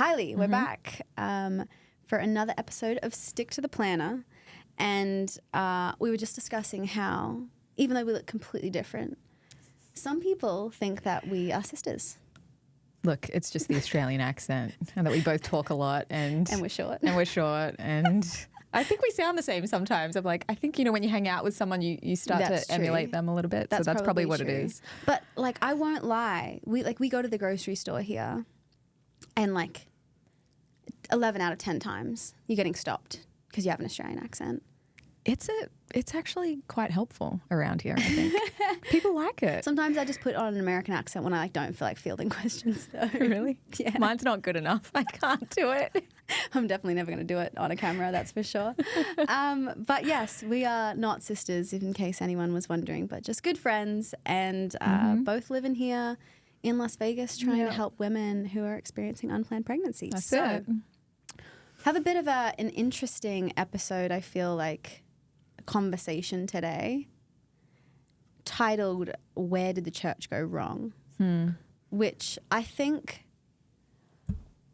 Kylie, we're back for another episode of Stick to the Plana. And we were just discussing how, even though we look completely different, some people think that we are sisters. Look, it's just the Australian accent and that we both talk a lot and we're short. And I think we sound the same sometimes. I'm like, I think, when you hang out with someone, you start to emulate them a little bit. That's probably what it is. But I won't lie. We go to the grocery store here and 11 out of 10 times you're getting stopped because you have an Australian accent. It's actually quite helpful around here, I think. People like it. Sometimes I just put on an American accent when I don't feel like fielding questions though. Really? Yeah. Mine's not good enough. I can't do it. I'm definitely never going to do it on a camera, that's for sure. But yes, we are not sisters, in case anyone was wondering, but just good friends and both living here in Las Vegas trying to help women who are experiencing unplanned pregnancies. That's it. Have a bit of an interesting episode, I feel like, conversation today titled "Where Did the Church Go Wrong?" Which I think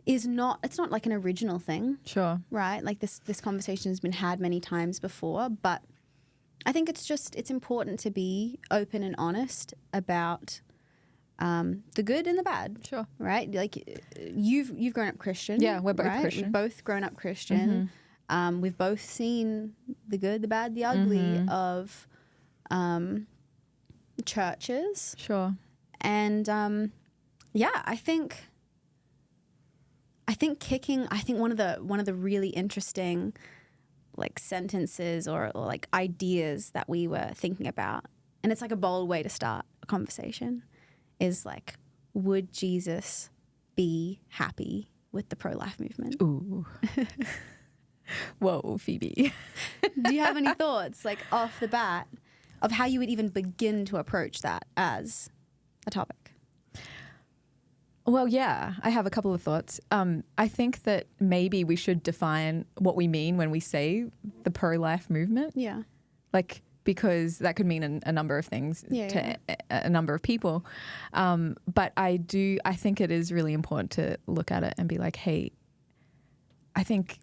it's not like an original thing. Sure. Right? Like this conversation has been had many times before, but I think it's important to be open and honest about the good and the bad. Sure. Right? Like you've grown up Christian. Yeah, we're both Christian. We've both grown up Christian. We've both seen the good, the bad, the ugly of churches. Sure. And I think one of the really interesting sentences or ideas that we were thinking about, and it's like a bold way to start a conversation, is would Jesus be happy with the pro-life movement? Ooh. Whoa, Phoebe. Do you have any thoughts, off the bat, of how you would even begin to approach that as a topic? Well, yeah, I have a couple of thoughts. I think that maybe we should define what we mean when we say the pro-life movement. Yeah. Because that could mean a number of things to a number of people. But I think it is really important to look at it and be like, hey, I think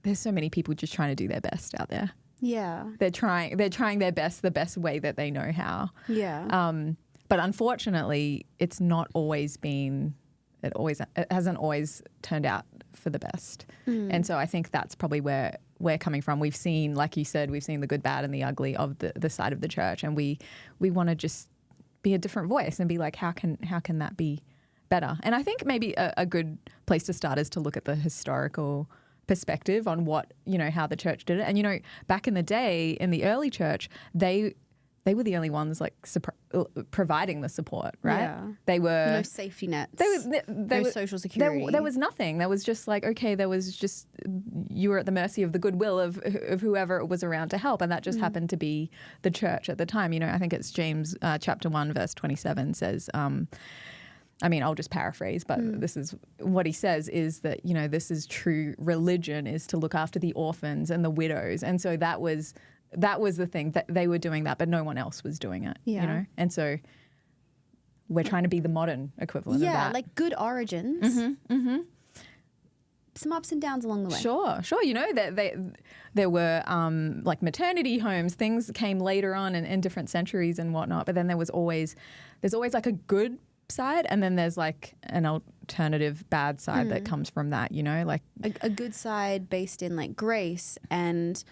there's so many people just trying to do their best out there. Yeah. They're trying their best the best way that they know how. Yeah. But unfortunately, it's not always been it hasn't always turned out for the best. And so I think that's probably where we're coming from. We've seen, like you said, we've seen the good, bad and the ugly of the side of the church, and we want to just be a different voice and be like, how can that be better? And I think maybe a good place to start is to look at the historical perspective on how the church did it. And back in the day, in the early church, they were the only ones providing the support, right? Yeah. They were no safety nets. There was social security. There was nothing. There was just there was just you were at the mercy of the goodwill of whoever was around to help, and that just happened to be the church at the time. I think it's James chapter 1 verse 27 says. I'll just paraphrase, but this is what he says is that, this is true religion, is to look after the orphans and the widows. And so that was the thing, that they were doing that, but no one else was doing it, And so we're trying to be the modern equivalent of that. Yeah, good origins. Some ups and downs along the way. Sure. There were maternity homes. Things came later on in different centuries and whatnot, but then there's always a good side, and then there's an alternative bad side that comes from that, a good side based in grace and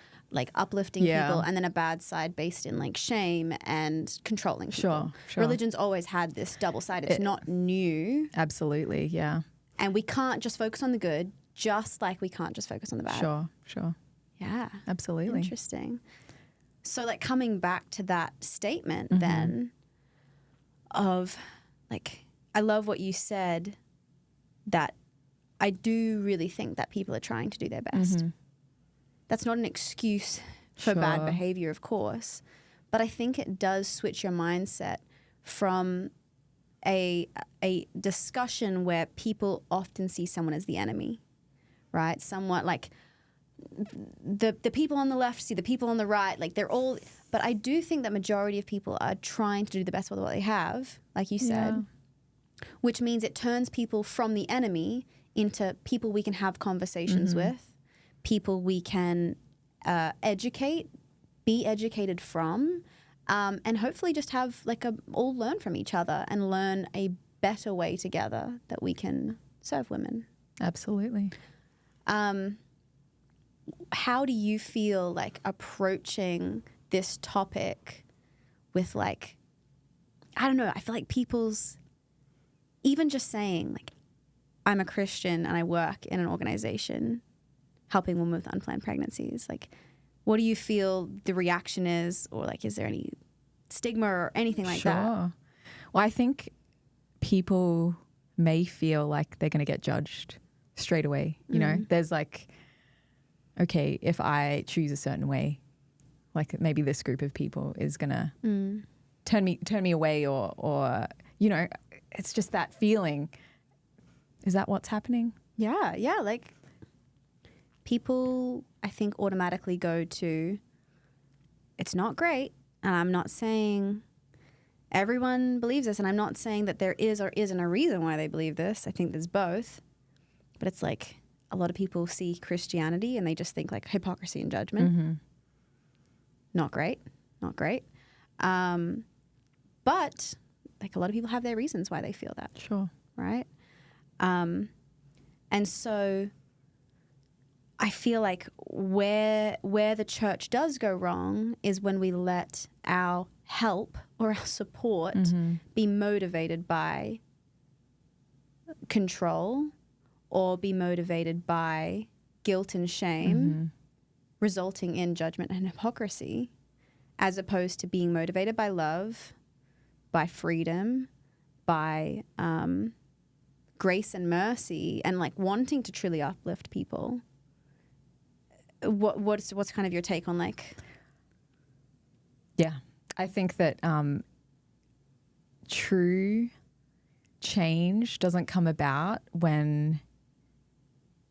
uplifting people, and then a bad side based in shame and controlling people. Sure. Religion's always had this double side. It's not new. Absolutely, yeah. And we can't just focus on the good, just like we can't just focus on the bad. Sure. Yeah. Absolutely. Interesting. So coming back to that statement then of I love what you said, that I do really think that people are trying to do their best. That's not an excuse for bad behavior, of course, but I think it does switch your mindset from a discussion where people often see someone as the enemy, right? Somewhat the people on the left see the people on the right, they're all, but I do think that majority of people are trying to do the best with what they have, like you said, which means it turns people from the enemy into people we can have conversations with, people we can educate, be educated from, and hopefully just have like all learn from each other and learn a better way together that we can serve women. Absolutely. How do you feel like approaching this topic with like, I don't know, I feel like people's, even just saying like, I'm a Christian and I work in an organization helping women with unplanned pregnancies. Like, what do you feel the reaction is, or like, is there any stigma or anything like that? Well, I think people may feel like they're going to get judged straight away. You know, there's like, okay, if I choose a certain way, like maybe this group of people is going to turn me away, or, you know, it's just that feeling. Is that what's happening? Yeah. Yeah. Like, people, I think, automatically go to, it's not great. And I'm not saying everyone believes this. And I'm not saying that there is or isn't a reason why they believe this. I think there's both. But it's like a lot of people see Christianity and they just think like hypocrisy and judgment. Not great. Not great. But like a lot of people have their reasons why they feel that. Sure. Right? And so I feel like where the church does go wrong is when we let our help or our support be motivated by control or be motivated by guilt and shame, resulting in judgment and hypocrisy, as opposed to being motivated by love, by freedom, by grace and mercy, and like wanting to truly uplift people. What's kind of your take on like? Yeah, I think that true change doesn't come about when,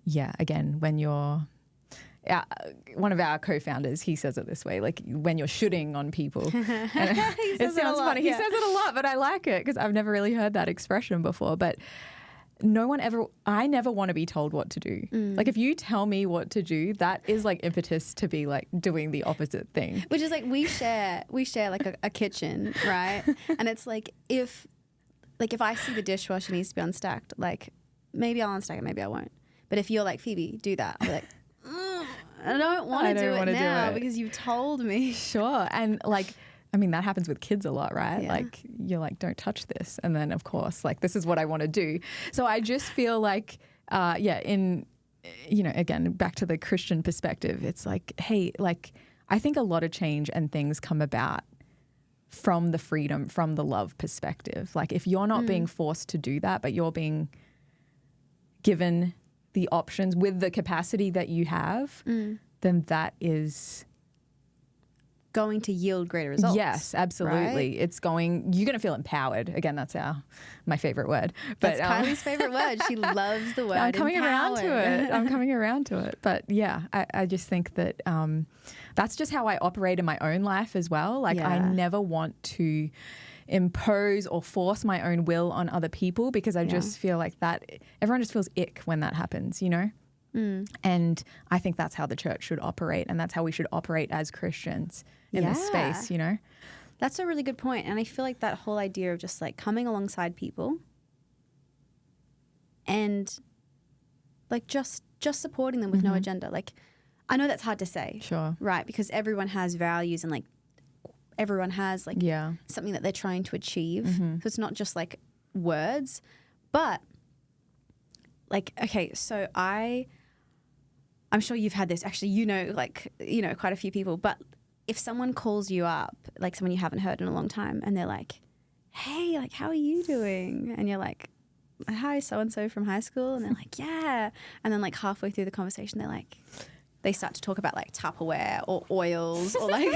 when you're, one of our co-founders, he says it this way, like when you're shooting on people. And it sounds funny. He says it a lot, but I like it because I've never really heard that expression before. But I never want to be told what to do. Like if you tell me what to do, that is like impetus to be like doing the opposite thing. Which is like we share like a kitchen, right? And it's like if I see the dishwasher needs to be unstacked, like maybe I'll unstack it, maybe I won't. But if you're like, Phoebe, do that, I'll be like, I don't want to do it now because you've told me. Sure. And like, I mean, that happens with kids a lot, right? Yeah. Like, you're like, don't touch this. And then, of course, like, this is what I want to do. So I just feel like, again, back to the Christian perspective, it's like, hey, like, I think a lot of change and things come about from the freedom, from the love perspective. Like, if you're not being forced to do that, but you're being given the options with the capacity that you have, then that is going to yield greater results. Yes, absolutely. Right? It's you're going to feel empowered. Again, that's my favorite word. But that's Kylie's favorite word. She loves the word I'm coming around empowered. to it. I'm coming around to it. But yeah, I just think that that's just how I operate in my own life as well. Like I never want to impose or force my own will on other people because I just feel like that everyone just feels ick when that happens, you know? And I think that's how the church should operate, and that's how we should operate as Christians in this space, you know? That's a really good point. And I feel like that whole idea of just like coming alongside people and like just supporting them with no agenda. Like, I know that's hard to say. Sure. Right? Because everyone has values and like everyone has like something that they're trying to achieve. So it's not just like words. But like, okay, so I'm sure you've had this. Actually, quite a few people. But if someone calls you up, like someone you haven't heard in a long time, and they're like, hey, like, how are you doing? And you're like, hi, so-and-so from high school. And they're like, yeah. And then like halfway through the conversation, they start to talk about like Tupperware or oils or like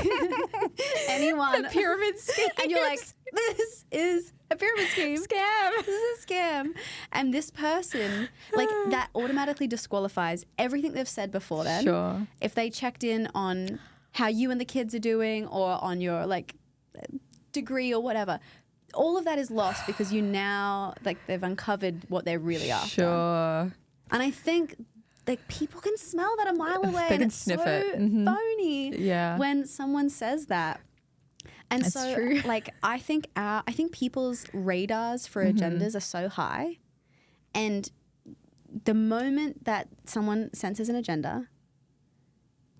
anyone. The pyramid scheme. And you're like, this is a pyramid scheme. Scam. This is a scam. And this person, like, that automatically disqualifies everything they've said before then. Sure. If they checked in on how you and the kids are doing or on your like degree or whatever, all of that is lost because you now, like, they've uncovered what they're really after. Sure. And I think like people can smell that a mile away. They and can it's sniff so it. Mm-hmm. phony when someone says that. And That's so true. like I think people's radars for agendas are so high. And the moment that someone senses an agenda,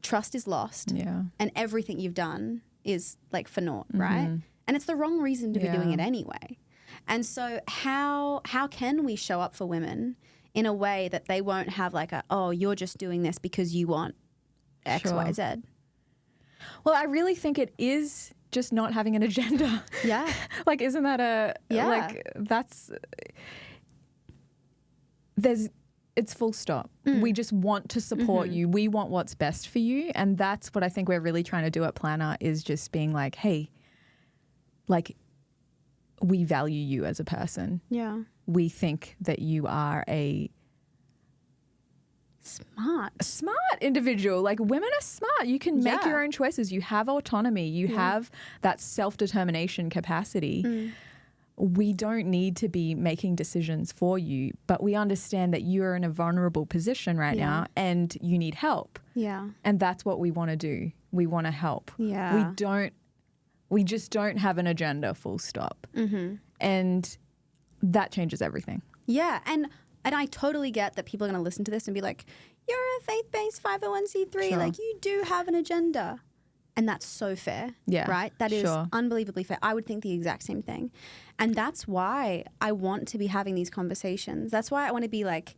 trust is lost. Yeah. And everything you've done is like for naught, right? And it's the wrong reason to be doing it anyway. And so how can we show up for women in a way that they won't have like oh, you're just doing this because you want X, Y, Z? Well, I really think it is just not having an agenda. Yeah. Like, isn't that like it's full stop. We just want to support you. We want what's best for you. And that's what I think we're really trying to do at Plana, is just being like, hey, like, we value you as a person. Yeah. We think that you are a smart individual. Like, women are smart. You can make your own choices. You have autonomy. You have that self-determination capacity. We don't need to be making decisions for you, but we understand that you're in a vulnerable position right now and you need help. Yeah. And that's what we want to do. We want to help. Yeah. We just don't have an agenda, full stop. And that changes everything. Yeah. And I totally get that people are going to listen to this and be like, you're a faith-based 501c3. Sure. Like, you do have an agenda. And that's so fair. Yeah. Right? That is unbelievably fair. I would think the exact same thing. And that's why I want to be having these conversations. That's why I want to be like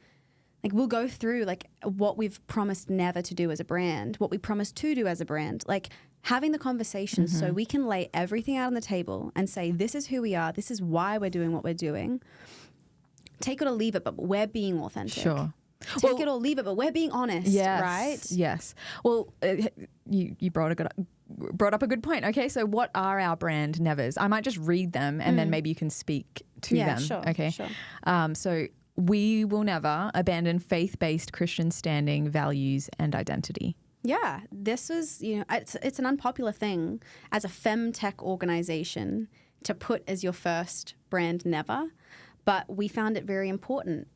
we'll go through like what we've promised never to do as a brand, what we promised to do as a brand, like having the conversations so we can lay everything out on the table and say, this is who we are. This is why we're doing what we're doing. Take it or leave it, but we're being authentic. Sure. Take it or leave it, but we're being honest, right? Yes. Well, you brought up a good point. Okay, so what are our brand nevers? I might just read them and then maybe you can speak to them. Sure, okay. Sure. So we will never abandon faith-based Christian standing, values, and identity. Yeah, this was, it's an unpopular thing as a femtech organization to put as your first brand never, but we found it very important.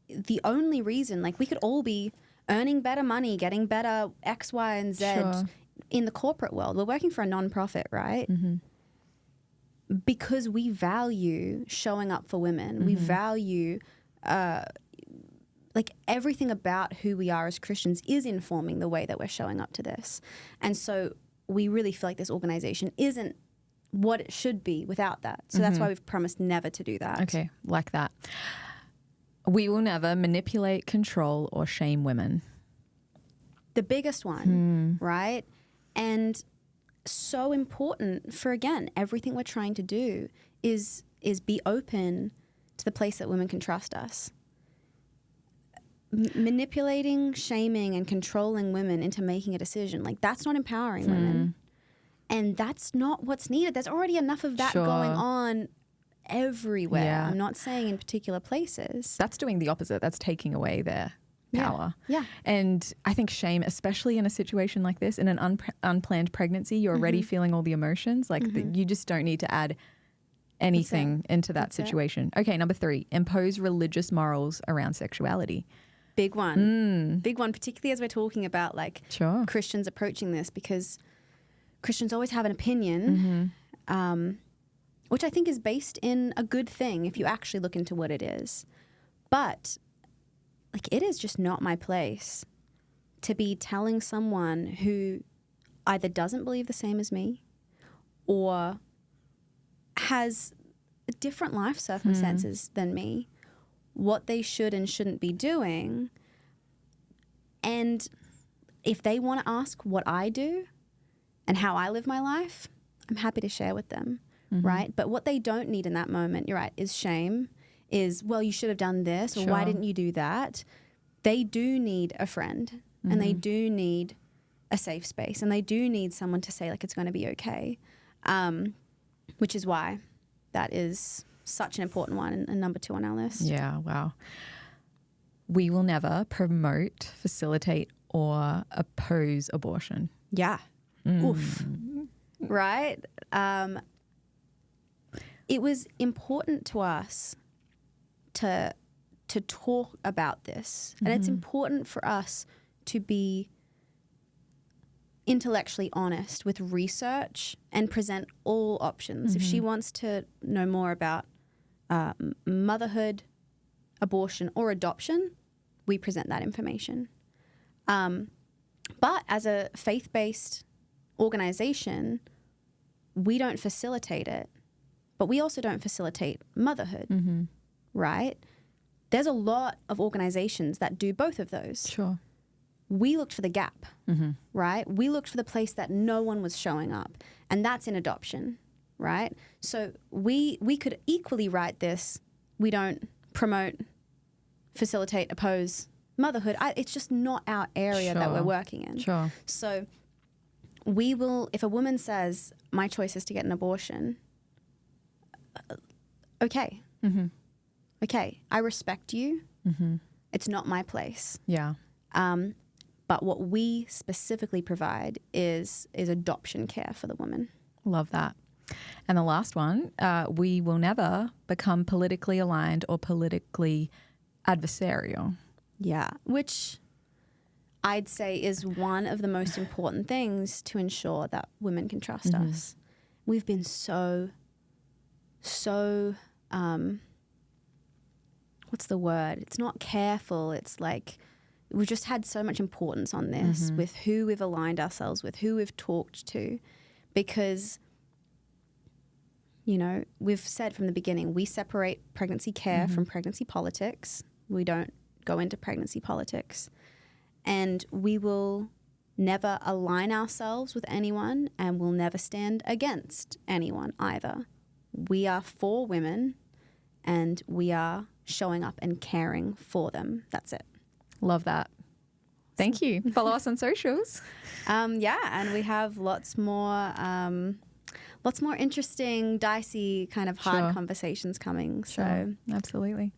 The only reason, like, we could all be earning better money, getting better X, Y, and Z in the corporate world. We're working for a nonprofit, right? Because we value showing up for women. We value, like, everything about who we are as Christians is informing the way that we're showing up to this. And so we really feel like this organization isn't what it should be without that. So that's why we've promised never to do that. Okay, like that. We will never manipulate, control, or shame women. The biggest one, right? And so important for, again, everything we're trying to do is be open to the place that women can trust us. Manipulating, shaming, and controlling women into making a decision, like, that's not empowering women. And that's not what's needed. There's already enough of that going on everywhere. Yeah. I'm not saying in particular places. That's doing the opposite. That's taking away their power. Yeah. And I think shame, especially in a situation like this, in an unplanned pregnancy, you're already feeling all the emotions. Like, you just don't need to add anything into that situation. Okay, number 3, impose religious morals around sexuality. Big one. Big one, particularly as we're talking about, like, Christians approaching this, because Christians always have an opinion, which I think is based in a good thing if you actually look into what it is. But, like, it is just not my place to be telling someone who either doesn't believe the same as me or has different life circumstances than me what they should and shouldn't be doing. And if they want to ask what I do and how I live my life, I'm happy to share with them, right? But what they don't need in that moment, you're right, is shame, is, well, you should have done this, or why didn't you do that? They do need a friend, and they do need a safe space, and they do need someone to say, like, it's going to be okay, which is why that is such an important one and number 2 on our list. Yeah, wow. We will never promote, facilitate, or oppose abortion. Yeah. Oof. Right? It was important to us to to talk about this. And it's important for us to be intellectually honest with research and present all options. If she wants to know more about motherhood, abortion, or adoption, we present that information. But as a faith-based organization, we don't facilitate it, but we also don't facilitate motherhood, right? There's a lot of organizations that do both of those. Sure. We looked for the gap, right? We looked for the place that no one was showing up, and that's in adoption, right? So we could equally write this, we don't promote, facilitate, oppose motherhood. It's just not our area that we're working in. Sure. So we will, if a woman says, my choice is to get an abortion, okay. Okay, I respect you. It's not my place. Yeah. But what we specifically provide is adoption care for the woman. Love that. And the last one, we will never become politically aligned or politically adversarial. Yeah, which I'd say is one of the most important things to ensure that women can trust us. We've been so what's the word? It's not careful. It's like we've just had so much importance on this with who we've aligned ourselves with, who we've talked to, because, you know, we've said from the beginning, we separate pregnancy care from pregnancy politics. We don't go into pregnancy politics. And we will never align ourselves with anyone, and we'll never stand against anyone either. We are for women, and we are showing up and caring for them. That's it. Love that. Thank you. Follow us on socials. Yeah, and we have lots more interesting, dicey, kind of hard conversations coming. So absolutely.